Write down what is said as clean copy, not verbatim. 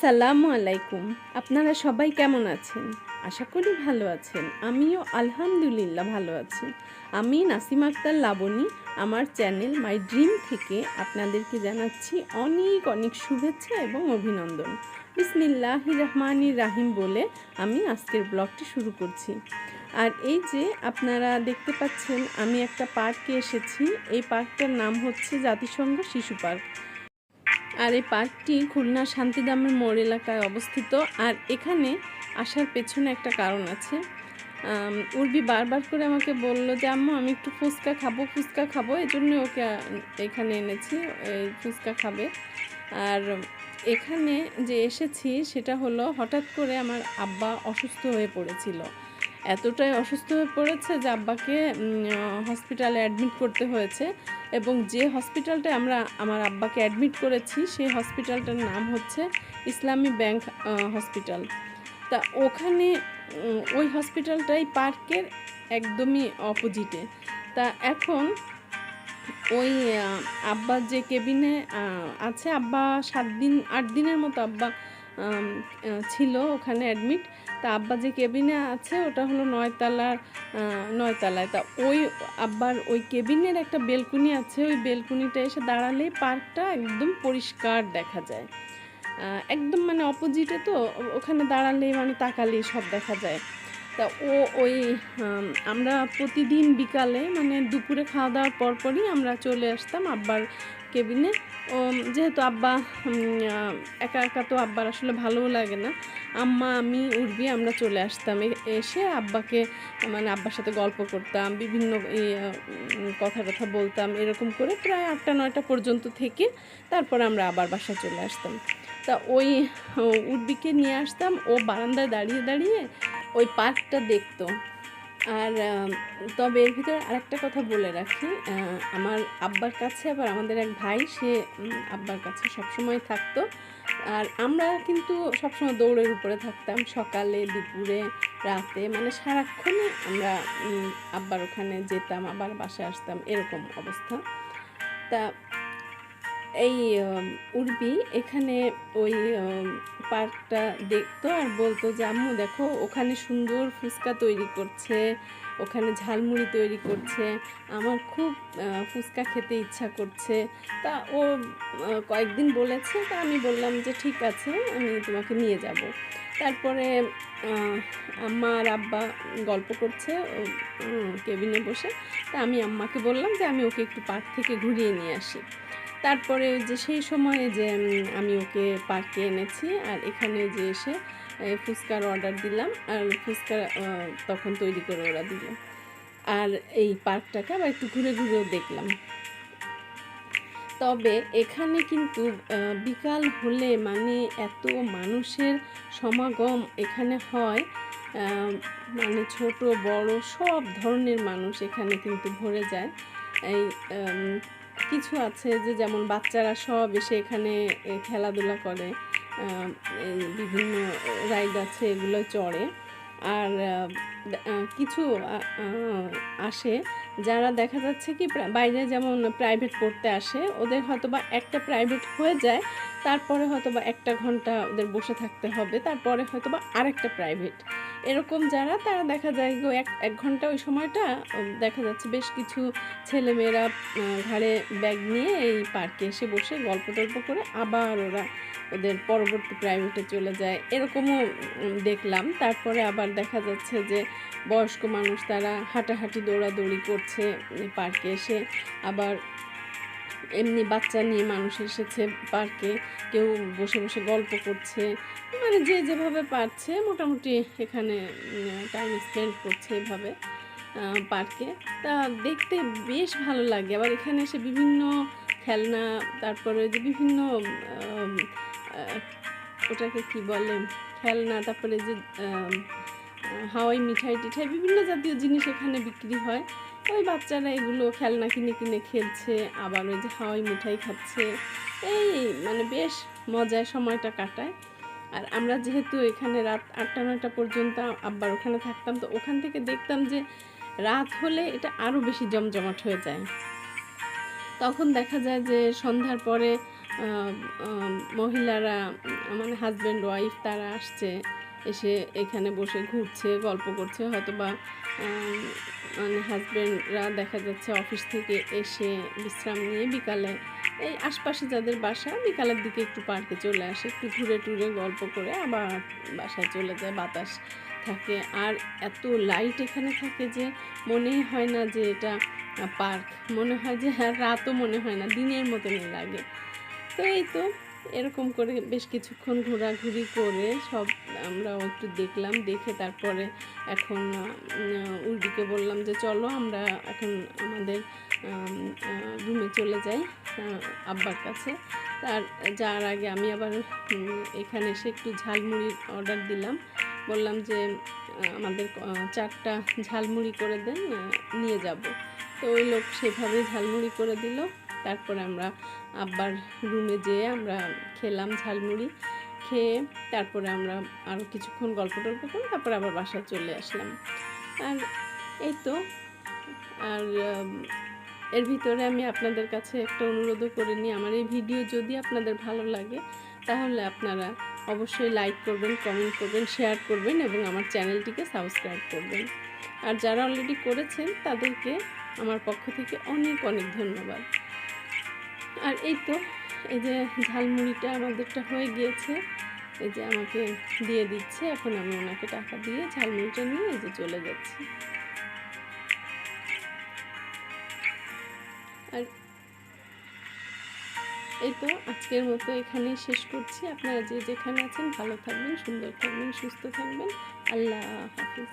আসসালামু আলাইকুম। আপনারা সবাই কেমন আছেন? আশা করি ভালো আছেন। আমিও আলহামদুলিল্লাহ ভালো আছি। আমি নাসিমা আক্তার লাবণী। আমার চ্যানেল মাই ড্রিম থেকে আপনাদেরকে জানাচ্ছি অনেক অনেক শুভেচ্ছা এবং অভিনন্দন। বিসমিল্লাহির রহমানির রাহিম বলে আমি আজকের ব্লগটি শুরু করছি। আর এই যে আপনারা দেখতে পাচ্ছেন আমি একটা পার্কে এসেছি। এই পার্কটার নাম হচ্ছে জাতিসংঘ শিশু পার্ক। আর এই পার্কটি খুলনা শান্তিধামের মোড় এলাকায় অবস্থিত। আর এখানে আসার পেছনে একটা কারণ আছে। উর্বি বারবার করে আমাকে বলল যে আম্মু আমি একটু ফুচকা খাবো, এই জন্য ওকে এখানে এনেছি, এই ফুচকা খাবে। আর এখানে যে এসেছি সেটা হলো হঠাৎ করে আমার আব্বা অসুস্থ হয়ে পড়েছিল। এতটাই অসুস্থ হয়ে পড়েছে যে আব্বাকে হসপিটালে অ্যাডমিট করতে হয়েছে। এবং যে হসপিটালটায় আমরা আমার আব্বাকে অ্যাডমিট করেছি সেই হসপিটালটার নাম হচ্ছে ইসলামী ব্যাংক হসপিটাল। তা ওখানে ওই হসপিটালটাই পার্কের একদমই অপোজিটে। তা এখন ওই আব্বার যে কেবিনে আছে, আব্বা 7 দিন 8 দিনের মতো আব্বা ছিল ওখানে অ্যাডমিট। তা আব্বা যে কেবিনে আছে ওটা হলো 9 তলায়। তা ওই আব্বার ওই কেবিনের একটা বেলকুনি আছে, ওই বেলকুনিটা এসে দাঁড়ালেই পার্কটা একদম পরিষ্কার দেখা যায়। একদম মানে অপোজিটে, তো ওখানে দাঁড়ালেই মানে তাকালেই সব দেখা যায়। তা ওই আমরা প্রতিদিন বিকালে মানে দুপুরে খাওয়া দাওয়ার পরপরই আমরা চলে আসতাম আব্বার কেবিনে। যেহেতু আব্বা একা একা তো আব্বার আসলে ভালোও লাগে না, আম্মা আমি উর্বি আমরা চলে আসতাম। এসে আব্বাকে মানে আব্বার সাথে গল্প করতাম, বিভিন্ন কথা বলতাম, এরকম করে প্রায় 8টা-9টা পর্যন্ত থেকে তারপর আমরা আবার বাসায় চলে আসতাম। তা ওই উর্বিকে নিয়ে আসতাম, ও বারান্দায় দাঁড়িয়ে দাঁড়িয়ে ওই পার্কটা দেখতো। আর তবে এর ভিতরে আরেকটা কথা বলে রাখি, আমার আব্বার কাছে আবার আমাদের এক ভাই, সে আব্বার কাছে সবসময় থাকতো। আর আমরা কিন্তু সবসময় দৌড়ের উপরে থাকতাম, সকালে দুপুরে রাতে মানে সারাক্ষণই আমরা আব্বার ওখানে যেতাম, আবার বাসায় আসতাম, এরকম অবস্থা। তা এই উর্বি এখানে ওই পার্কটা দেখতো আর বলতো যে আম্মু দেখো ওখানে সুন্দর ফুচকা তৈরি করছে, ওখানে ঝালমুড়ি তৈরি করছে, আমার খুব ফুচকা খেতে ইচ্ছা করছে। তা ও কয়েকদিন বলেছে, তা আমি বললাম যে ঠিক আছে আমি তোমাকে নিয়ে যাব। তারপরে আম্মা আর আব্বা গল্প করছে কেবিনে বসে। তা আমি আম্মাকে বললাম যে আমি ওকে একটু পার্ক থেকে ঘুরিয়ে নিয়ে আসি। তারপরে যে সেই সময়ে যে আমি ওকে পার্কে এনেছি আর এখানে যে এসে ফুচকার অর্ডার দিলাম, আর ফুচকা তখন তৈরি করে ওরা দিল। আর এই পার্কটাকে আবার একটু ঘুরে ঘুরেও দেখলাম। তবে এখানে কিন্তু বিকাল হলে মানে এত মানুষের সমাগম এখানে হয়, মানে ছোট বড় সব ধরনের মানুষ এখানে কিন্তু ভরে যায়। এই কিছু আছে যে যেমন বাচ্চারা সব এসে এখানে খেলাধুলা করে, এই বিভিন্ন রাইড আছে এগুলো চড়ে। আর কিছু আসে যারা দেখা যাচ্ছে কি বাইরে যেমন প্রাইভেট পড়তে আসে, ওদের হয়তো বা একটা প্রাইভেট হয়ে যায়, তারপরে হয়তো বা 1 ঘন্টা ওদের বসে থাকতে হবে, তারপরে হয়তো বা আরেকটা প্রাইভেট, এরকম যারা তারা দেখা যায় এক ঘন্টা ওই সময়টা দেখা যাচ্ছে বেশ কিছু ছেলেমেয়েরা ঘাড়ে ব্যাগ নিয়ে এই পার্কে এসে বসে গল্প টল্প করে আবার ওরা ওদের পরবর্তী প্রাইভেটে চলে যায়, এরকমও দেখলাম। তারপরে আবার দেখা যাচ্ছে যে বয়স্ক মানুষ তারা হাঁটাহাঁটি দৌড়াদৌড়ি করছে পার্কে এসে। আবার এমনি বাচ্চা নিয়ে মানুষ এসেছে পার্কে, কেউ বসে বসে গল্প করছে, মানে যে যেভাবে পারছে মোটামুটি এখানে টাইম স্পেন্ড করছে এভাবে পার্কে। তা দেখতে বেশ ভালো লাগে। আবার এখানে এসে বিভিন্ন খেলনা, তারপরে যে বিভিন্ন ওটাকে কি বলে খেলনা, তারপরে যে হাওয়াই মিঠাই টিঠাই বিভিন্ন জাতীয় জিনিস এখানে বিক্রি হয়। ওই বাচ্চারা এগুলো খেলনা কিনে কিনে খেলছে, আবার ওই যে হাওয়াই মিঠাই খাচ্ছে, এই মানে বেশ মজায় সময়টা কাটায়। আর আমরা যেহেতু এখানে রাত 8টা-9টা পর্যন্ত আব্বার ওখানে থাকতাম, তো ওখান থেকে দেখতাম যে রাত হলে এটা আরও বেশি জমজমাট হয়ে যায়। তখন দেখা যায় যে সন্ধ্যার পরে মহিলারা মানে হাজব্যান্ড ওয়াইফ তারা আসছে, এসে এখানে বসে ঘুরছে, গল্প করছে। হয়তো বা মানে হাজব্যান্ডরা দেখা যাচ্ছে অফিস থেকে এসে বিশ্রাম নিয়ে বিকালে এই আশপাশে যাদের বাসা বিকালের দিকে একটু পার্কে চলে আসে, একটু ঘুরে টুরে গল্প করে আবার বাসায় চলে যায়। বাতাস থাকে আর এত লাইট এখানে থাকে যে মনেই হয় না যে এটা পার্ক, মনে হয় যে আর রাতও মনে হয় না, দিনের মতনই লাগে। তো এই তো এরকম করে বেশ কিছুক্ষণ ঘোরাঘুরি করে সব আমরাও একটু দেখলাম, দেখে তারপরে এখন উর্বিকে বললাম যে চলো আমরা এখন আমাদের রুমে চলে যাই আব্বার কাছে। তার যাওয়ার আগে আমি আবার এখানে এসে একটু ঝালমুড়ির অর্ডার দিলাম, বললাম যে আমাদের 4টা ঝালমুড়ি করে দেন, নিয়ে যাব। তো ওই লোক সেভাবেই ঝালমুড়ি করে দিল। তারপরে আমরা আব্বার রুমে যেয়ে আমরা খেলাম ঝালমুড়ি, খেয়ে তারপরে আমরা আরও কিছুক্ষণ গল্প টল্প করে তারপরে আবার বাসায় চলে আসলাম। আর এই তো আর এর ভিতরে আমি আপনাদের কাছে একটা অনুরোধও করে নিই, আমার এই ভিডিও যদি আপনাদের ভালো লাগে তাহলে আপনারা অবশ্যই লাইক করবেন, কমেন্ট করবেন, শেয়ার করবেন এবং আমার চ্যানেলটিকে সাবস্ক্রাইব করবেন। আর যারা অলরেডি করেছেন তাদেরকে আমার পক্ষ থেকে অনেক অনেক ধন্যবাদ। আর এই তো এই যে ঝালমুড়িটা আমাদেরটা হয়ে গিয়েছে, এই যে আমাকে দিয়ে দিচ্ছে, এখন আমি ওনাকে টাকা দিয়ে ঝালমুড়িটা নিয়ে এই যে চলে যাচ্ছি। আর এই তো আজকের মতো এখানেই শেষ করছি। আপনারা যে যেখানে আছেন ভালো থাকবেন, সুন্দর থাকবেন, সুস্থ থাকবেন। আল্লাহ হাফিজ।